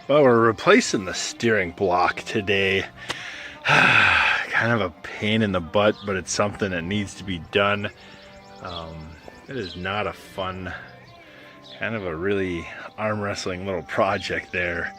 Well, we're replacing the steering block today. Kind of a pain in the butt, but it's something that needs to be done. It is not a fun, kind of a really arm wrestling little project there.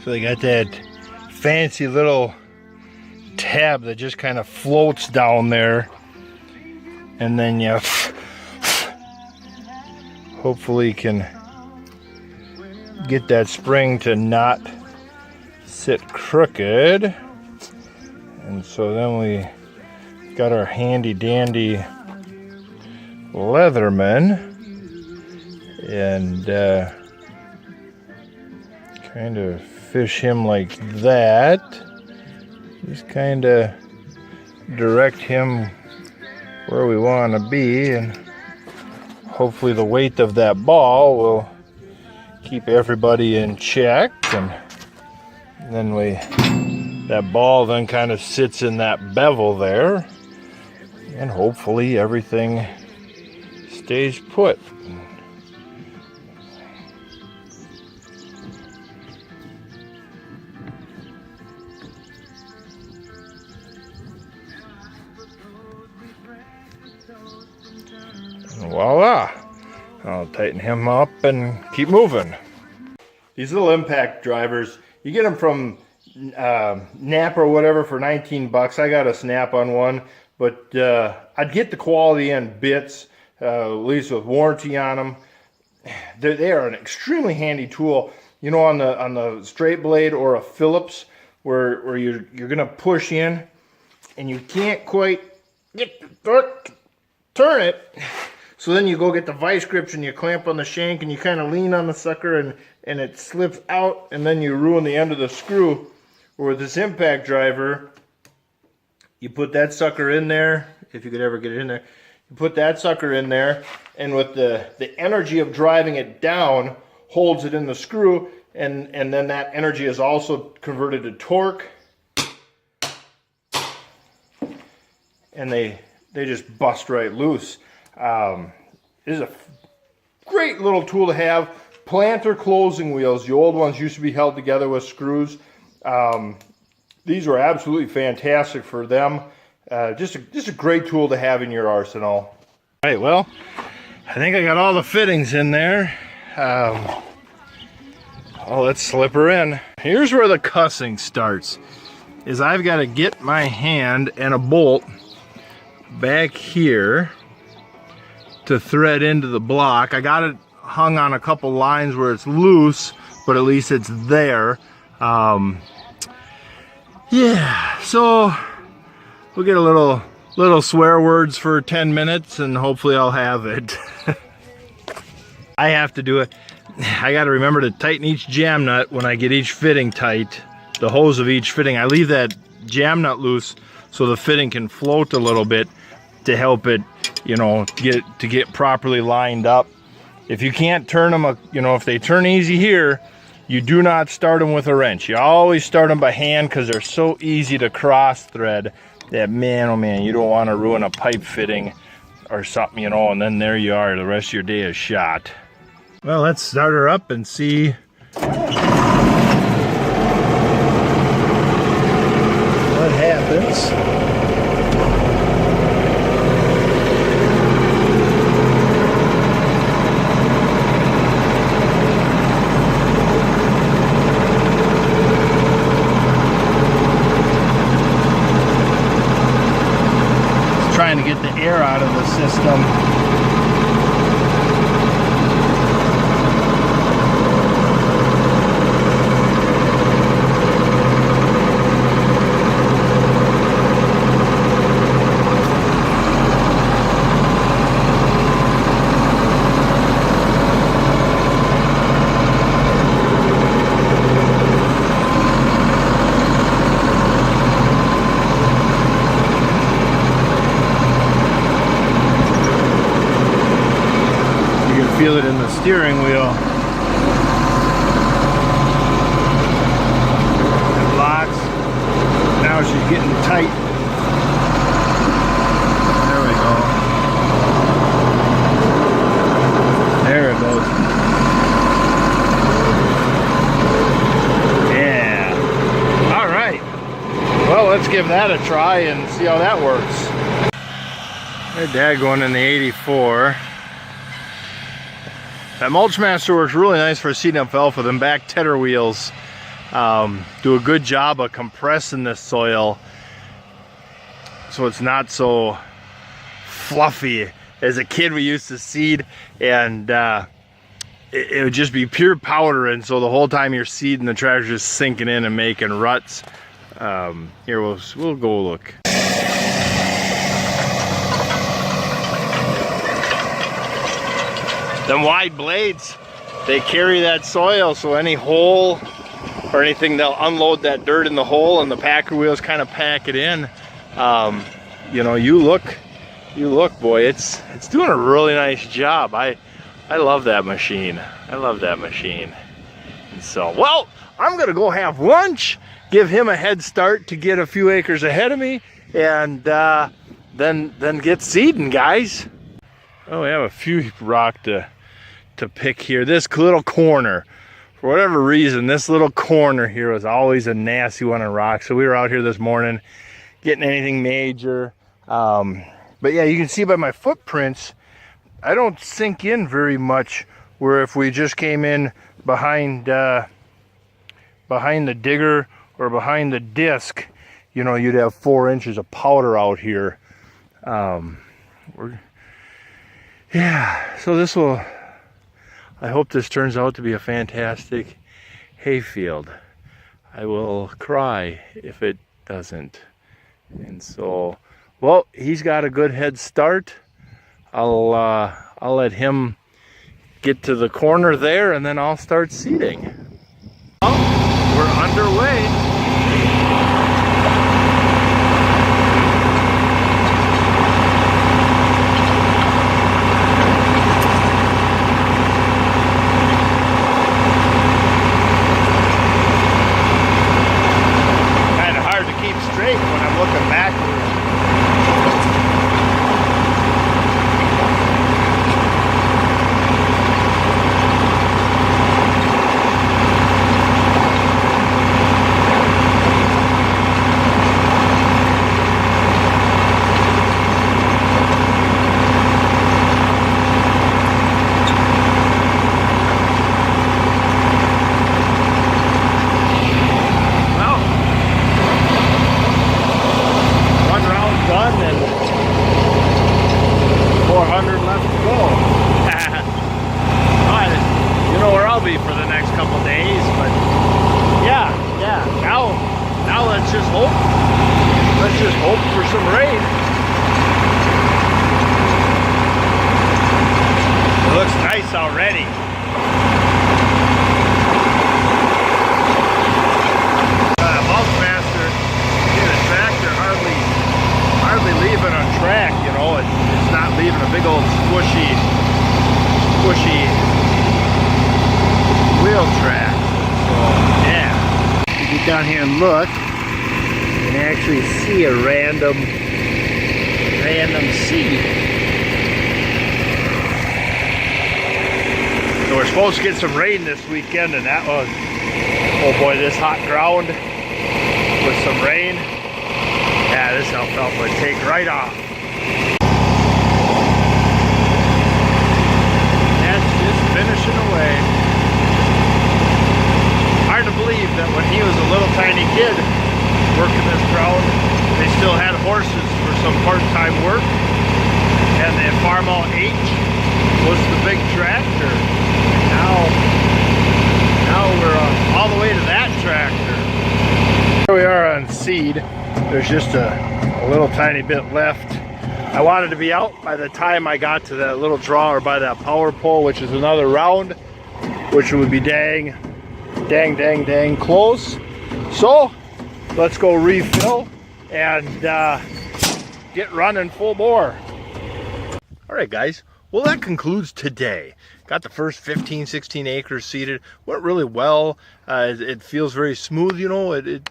So they got that fancy little tab that just kind of floats down there, and then you hopefully can get that spring to not sit crooked. And so then we got our handy dandy Leatherman, and kind of fish him like that. Just kind of direct him where we want to be, and hopefully the weight of that ball will keep everybody in check. And then that ball then kind of sits in that bevel there, and hopefully everything stays put. Voila! I'll tighten him up and keep moving. These little impact drivers, you get them from Napa or whatever for 19 bucks. I got a Snap-on one, but I'd get the quality and bits, at least with warranty on them. They are an extremely handy tool. You know, on the straight blade or a Phillips, where you're gonna push in and you can't quite get the turn it. So then you go get the vice grips and you clamp on the shank and you kind of lean on the sucker and it slips out, and then you ruin the end of the screw. Or with this impact driver, you put that sucker in there, if you could ever get it in there. You put that sucker in there, and with the energy of driving it down holds it in the screw, and then that energy is also converted to torque. And they just bust right loose. This is a great little tool to have. Planter closing wheels. The old ones used to be held together with screws. These were absolutely fantastic for them. Just a great tool to have in your arsenal. All right, well, I think I got all the fittings in there. Oh, let's slip her in. Here's where the cussing starts. Is I've got to get my hand and a bolt back here to thread into the block. I got it hung on a couple lines where it's loose, but at least it's there. Yeah, so we'll get a little swear words for 10 minutes and hopefully I'll have it. I have to do it. I got to remember to tighten each jam nut when I get each fitting tight. The hose of each fitting, I leave that jam nut loose so the fitting can float a little bit to help it, you know, get properly lined up. If you can't turn them, you know, if they turn easy here, you do not start them with a wrench. You always start them by hand because they're so easy to cross thread that, man, oh man, you don't want to ruin a pipe fitting or something, you know, and then there you are, the rest of your day is shot. Well, let's start her up and see what happens. out of the system. Feel it in the steering wheel. And lots. Now she's getting tight. There we go. There it goes. Yeah. All right. Well, let's give that a try and see how that works. There's Dad going in the 84. That Mulchmaster works really nice for seeding alfalfa. Them back tedder wheels do a good job of compressing the soil so it's not so fluffy. As a kid, we used to seed, and it would just be pure powder, and so the whole time you're seeding, the tractor's just sinking in and making ruts. Here, we'll go look. Them wide blades, they carry that soil, so any hole or anything, they'll unload that dirt in the hole, and the packer wheels kind of pack it in. You know, you look, boy, it's doing a really nice job. I love that machine. I love that machine. And so, well, I'm gonna go have lunch, give him a head start to get a few acres ahead of me, and then get seeding, guys. Oh, we have a few rock to pick here. This little corner, for whatever reason, this little corner here was always a nasty one on rock. So we were out here this morning getting anything major. But yeah, you can see by my footprints, I don't sink in very much, where if we just came in behind the digger or behind the disc, you know, you'd have 4 inches of powder out here. Yeah, so this will, I hope this turns out to be a fantastic hayfield. I will cry if it doesn't. And so, well, he's got a good head start. I'll let him get to the corner there, and then I'll start seeding. Well, we're underway. Already. Mulchmaster in a tractor hardly leaving a track, you know. It's not leaving a big old squishy wheel track. So yeah. You get down here and look and actually see a random seed. So we're supposed to get some rain this weekend, and that was, oh boy, this hot ground with some rain. Yeah, this alfalfa would take right off. That's just finishing away. Hard to believe that when he was a little tiny kid working this ground, they still had horses for some part-time work. Farmall H was the big tractor. Now we're all the way to that tractor. Here we are on seed. There's just a little tiny bit left. I wanted to be out by the time I got to that little draw, or by that power pole, which is another round, which would be dang close. So let's go refill and get running full bore. All right, guys. Well, that concludes today. Got the first 15, 16 acres seeded. Went really well. It feels very smooth, you know. If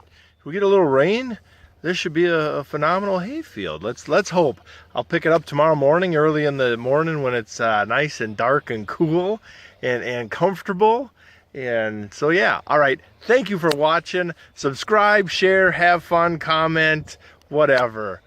we get a little rain, this should be a phenomenal hay field. Let's hope. I'll pick it up tomorrow morning, early in the morning, when it's nice and dark and cool and comfortable. And so, yeah. All right. Thank you for watching. Subscribe, share, have fun, comment, whatever.